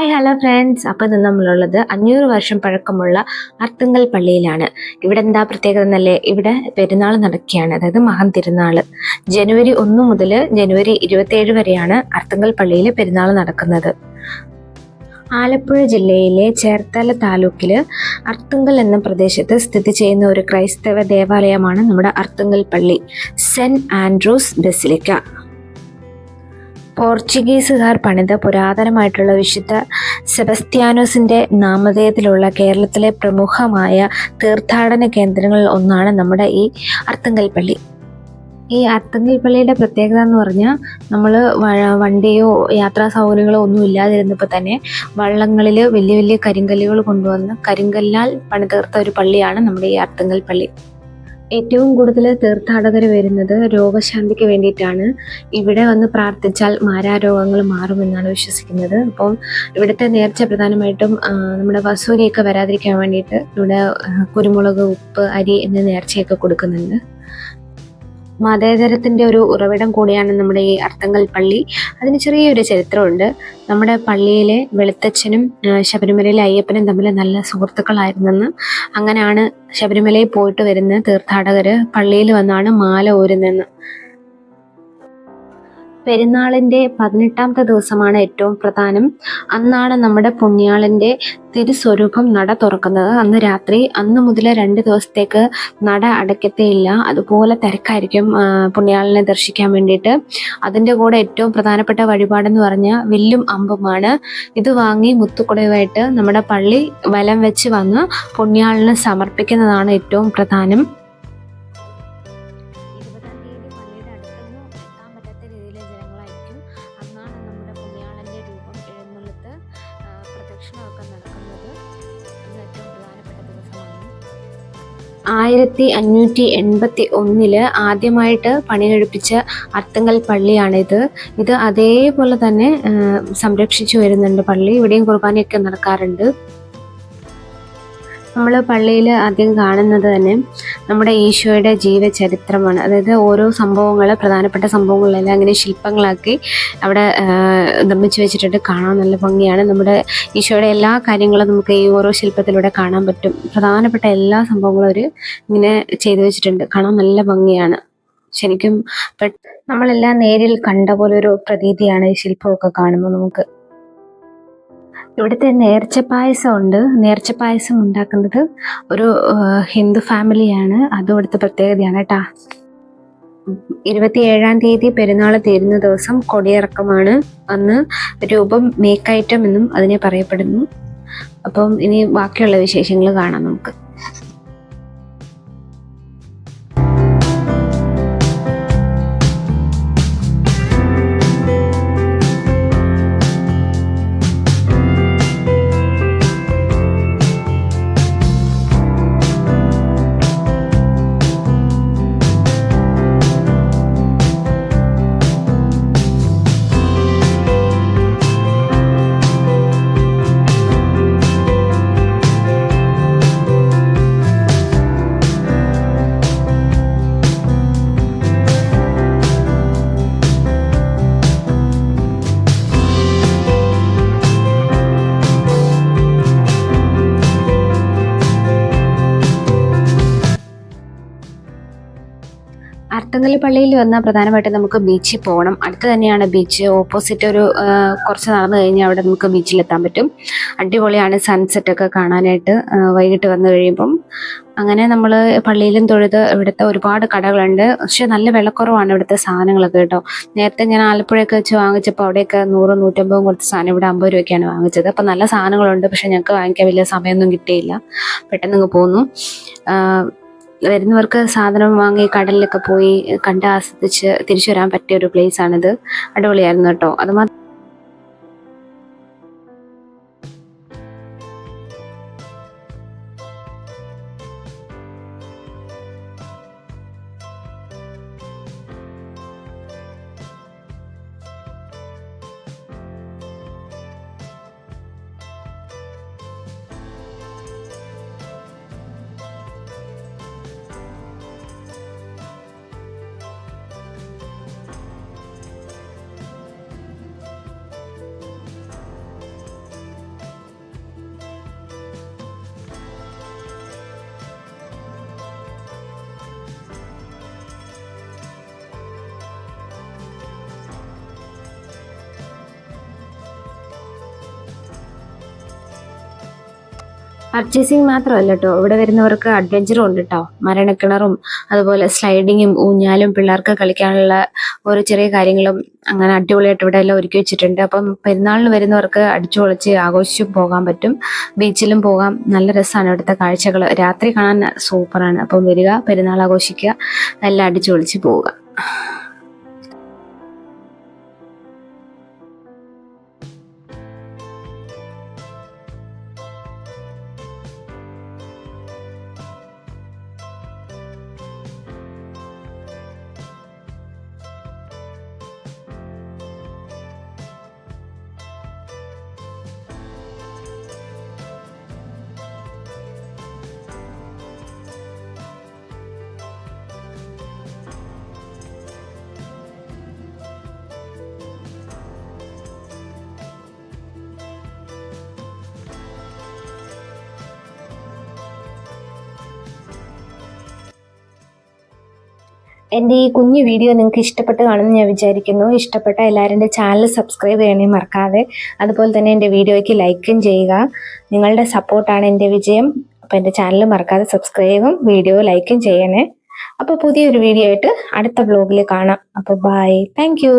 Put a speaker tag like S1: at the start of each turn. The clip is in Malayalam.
S1: Hi hello friends. അപ്പോൾ ഇന്ന് നമ്മളുള്ളത് 500 വർഷം പഴക്കമുള്ള അർത്തുങ്കൽ പള്ളിയിലാണ്. ഇവിടെ എന്താ പ്രത്യേകത എന്നല്ലേ, ഇവിടെ പെരുന്നാൾ നടക്കുകയാണ്, അതായത് മഹാൻ തിരുനാൾ. ജനുവരി 1 മുതൽ ജനുവരി 27 വരെയാണ് അർത്തുങ്കൽ പള്ളിയിൽ പെരുന്നാൾ നടക്കുന്നത്. ആലപ്പുഴ ജില്ലയിലെ ചേർത്തല താലൂക്കില് അർത്തുങ്കൽ എന്ന പ്രദേശത്ത് സ്ഥിതി ചെയ്യുന്ന ഒരു ക്രൈസ്തവ ദേവാലയമാണ് നമ്മുടെ അർത്തുങ്കൽ പള്ളി, സെന്റ് ആൻഡ്രൂസ് ബസിലിക്ക. പോർച്ചുഗീസുകാർ പണിത പുരാതനമായിട്ടുള്ള വിശുദ്ധ സെബസ്ത്യാനോസിന്റെ നാമധേയത്തിലുള്ള കേരളത്തിലെ പ്രമുഖമായ തീർത്ഥാടന കേന്ദ്രങ്ങളിൽ ഒന്നാണ് നമ്മുടെ ഈ അർത്തുങ്കൽ പള്ളി. ഈ അർത്തുങ്കൽ പള്ളിയുടെ പ്രത്യേകത എന്ന് പറഞ്ഞാൽ, നമ്മൾ വണ്ടിയോ യാത്രാ സൗകര്യങ്ങളോ ഒന്നും ഇല്ലാതിരുന്നപ്പോൾ തന്നെ വള്ളങ്ങളിൽ വലിയ വലിയ കരിങ്കല്ലുകൾ കൊണ്ടുവന്ന് കരിങ്കല്ലാൽ പണിതീർത്ത ഒരു പള്ളിയാണ് നമ്മുടെ ഈ അർത്തുങ്കൽ പള്ളി. ഏറ്റവും കൂടുതൽ തീർത്ഥാടകർ വരുന്നത് രോഗശാന്തിക്ക് വേണ്ടിയിട്ടാണ്. ഇവിടെ വന്ന് പ്രാർത്ഥിച്ചാൽ മാരാരോഗങ്ങൾ മാറുമെന്നാണ് വിശ്വസിക്കുന്നത്. അപ്പം ഇവിടുത്തെ നേർച്ച പ്രധാനമായിട്ടും നമ്മുടെ വസൂരിയൊക്കെ വരാതിരിക്കാൻ വേണ്ടിയിട്ട് ഇവിടെ കുരുമുളക്, ഉപ്പ്, അരി എന്ന നേർച്ചയൊക്കെ കൊടുക്കുന്നുണ്ട്. മതേതരത്തിൻ്റെ ഒരു ഉറവിടം കൂടിയാണ് നമ്മുടെ ഈ അർത്തുങ്കൽ പള്ളി. അതിന് ചെറിയൊരു ചരിത്രമുണ്ട്. നമ്മുടെ പള്ളിയിലെ വെളുത്തച്ഛനും ശബരിമലയിലെ അയ്യപ്പനും തമ്മിൽ നല്ല സുഹൃത്തുക്കളായിരുന്നെന്ന്. അങ്ങനെയാണ് ശബരിമലയിൽ പോയിട്ട് വരുന്ന തീർത്ഥാടകർ പള്ളിയിൽ വന്നാണ് മാല ഊരുന്നതെന്ന്. പെരുന്നാളിൻ്റെ 18ാമത്തെ ദിവസമാണ് ഏറ്റവും പ്രധാനം. അന്നാണ് നമ്മുടെ പുണ്യാളൻ്റെ തിരുസ്വരൂപം നട തുറക്കുന്നത്. അന്ന് രാത്രി, അന്ന് മുതൽ 2 ദിവസത്തേക്ക് നട അടയ്ക്കത്തേയില്ല. അതുപോലെ തിരക്കായിരിക്കും പുണ്യാളനെ ദർശിക്കാൻ വേണ്ടിയിട്ട്. അതിൻ്റെ കൂടെ ഏറ്റവും പ്രധാനപ്പെട്ട വഴിപാടെന്ന് പറഞ്ഞാൽ വില്ലും അമ്പുമാണ്. ഇത് വാങ്ങി മുത്തുക്കുടയുമായിട്ട് നമ്മുടെ പള്ളി വലം വെച്ച് വന്ന് പുണ്യാളനെ സമർപ്പിക്കുന്നതാണ് ഏറ്റവും പ്രധാനം. നടക്കുന്നത് 1581 ആദ്യമായിട്ട് പണി കഴിപ്പിച്ച അർത്തുങ്കൽ പള്ളിയാണിത്. ഇത് അതേപോലെ തന്നെ സംരക്ഷിച്ചു വരുന്നുണ്ട് പള്ളി. ഇവിടെയും കുർബാനയൊക്കെ നടക്കാറുണ്ട്. നമ്മൾ പള്ളിയിൽ ആദ്യം കാണുന്നത് തന്നെ നമ്മുടെ ഈശോയുടെ ജീവചരിത്രമാണ്. അതായത് ഓരോ സംഭവങ്ങൾ, പ്രധാനപ്പെട്ട സംഭവങ്ങളെല്ലാം അങ്ങനെ ശില്പങ്ങളാക്കി അവിടെ നിർമ്മിച്ചു വെച്ചിട്ടുണ്ട്. കാണാൻ നല്ല ഭംഗിയാണ്. നമ്മുടെ ഈശോയുടെ എല്ലാ കാര്യങ്ങളും നമുക്ക് ഈ ഓരോ ശില്പത്തിലൂടെ കാണാൻ പറ്റും. പ്രധാനപ്പെട്ട എല്ലാ സംഭവങ്ങളും അവർ ഇങ്ങനെ ചെയ്തു വെച്ചിട്ടുണ്ട്. കാണാൻ നല്ല ഭംഗിയാണ്. ശരിക്കും നമ്മളെല്ലാം നേരിൽ കണ്ട പോലൊരു പ്രതീതിയാണ് ഈ ശില്പമൊക്കെ കാണുമ്പോൾ നമുക്ക്. ഇവിടുത്തെ നേർച്ച പായസം ഉണ്ട്. നേർച്ച പായസം ഉണ്ടാക്കുന്നത് ഒരു ഹിന്ദു ഫാമിലിയാണ്. അതും ഇവിടുത്തെ പ്രത്യേകതയാണ് കേട്ടാ. 27-ാം തീയതി പെരുന്നാൾ തീരുന്ന ദിവസം കൊടിയിറക്കമാണ്. അന്ന് രൂപം മേക്കയറ്റം എന്നും അതിനെ പറയപ്പെടുന്നു. അപ്പം ഇനി ബാക്കിയുള്ള വിശേഷങ്ങൾ കാണാം നമുക്ക്. അർത്തുങ്കൽ പള്ളിയിൽ വന്നാൽ പ്രധാനമായിട്ടും നമുക്ക് ബീച്ചിൽ പോകണം. അടുത്ത് തന്നെയാണ് ബീച്ച്. ഓപ്പോസിറ്റ് ഒരു കുറച്ച് നടന്നു കഴിഞ്ഞാൽ അവിടെ നമുക്ക് ബീച്ചിലെത്താൻ പറ്റും. അടിപൊളിയാണ് സൺസെറ്റൊക്കെ കാണാനായിട്ട് വൈകിട്ട് വന്നു കഴിയുമ്പം. അങ്ങനെ നമ്മൾ പള്ളിയിലും തൊഴുത് ഇവിടുത്തെ ഒരുപാട് കടകളുണ്ട്. പക്ഷെ നല്ല വിലക്കുറവാണ് ഇവിടുത്തെ സാധനങ്ങളൊക്കെ കേട്ടോ. നേരത്തെ ഞാൻ ആലപ്പുഴയൊക്കെ വെച്ച് വാങ്ങിച്ചപ്പോൾ അവിടെയൊക്കെ 100-150 കൊടുത്ത സാധനം ഇവിടെ 50 രൂപയ്ക്കാണ് വാങ്ങിച്ചത്. അപ്പം നല്ല സാധനങ്ങളുണ്ട്. പക്ഷെ ഞങ്ങൾക്ക് വാങ്ങിക്കാൻ വലിയ സമയമൊന്നും കിട്ടിയില്ല. പെട്ടെന്ന് പോന്നു. വരുന്നവർക്ക് സാധനം വാങ്ങി കടലിലൊക്കെ പോയി കണ്ട് ആസ്വദിച്ച് തിരിച്ചു വരാൻ പറ്റിയ ഒരു പ്ലേസ് ആണിത്. അടിപൊളിയായിരുന്നു കേട്ടോ. അത് പർച്ചേസിങ് മാത്രമല്ല കേട്ടോ, ഇവിടെ വരുന്നവർക്ക് അഡ്വഞ്ചറും ഉണ്ട് കേട്ടോ. മരണക്കിണറും അതുപോലെ സ്ലൈഡിങ്ങും ഊഞ്ഞാലും പിള്ളേർക്ക് കളിക്കാനുള്ള ഓരോ ചെറിയ കാര്യങ്ങളും അങ്ങനെ അടിപൊളിയായിട്ട് ഇവിടെ എല്ലാം ഒരുക്കി വെച്ചിട്ടുണ്ട്. അപ്പം പെരുന്നാളിന് വരുന്നവർക്ക് അടിച്ചു പൊളിച്ച് ആഘോഷിച്ചു പോകാൻ പറ്റും. ബീച്ചിലും പോകാം. നല്ല രസമാണ് ഇവിടുത്തെ കാഴ്ചകൾ. രാത്രി കാണാൻ സൂപ്പറാണ്. അപ്പം വരിക, പെരുന്നാൾ ആഘോഷിക്കുക, എല്ലാം അടിച്ചു പൊളിച്ച് പോവുക. എൻ്റെ ഈ കുഞ്ഞു വീഡിയോ നിങ്ങൾക്ക് ഇഷ്ടപ്പെട്ട് കാണുമെന്ന് ഞാൻ വിചാരിക്കുന്നു. ഇഷ്ടപ്പെട്ട എല്ലാവരും എൻ്റെ ചാനൽ സബ്സ്ക്രൈബ് ചെയ്യണേ മറക്കാതെ. അതുപോലെ തന്നെ എൻ്റെ വീഡിയോയ്ക്ക് ലൈക്കും ചെയ്യുക. നിങ്ങളുടെ സപ്പോർട്ടാണ് എൻ്റെ വിജയം. അപ്പോൾ എൻ്റെ ചാനൽ മറക്കാതെ സബ്സ്ക്രൈബും വീഡിയോ ലൈക്കും ചെയ്യണേ. അപ്പോൾ പുതിയൊരു വീഡിയോ ആയിട്ട് അടുത്ത വ്ലോഗിൽ കാണാം. അപ്പോൾ ബൈ, താങ്ക് യു.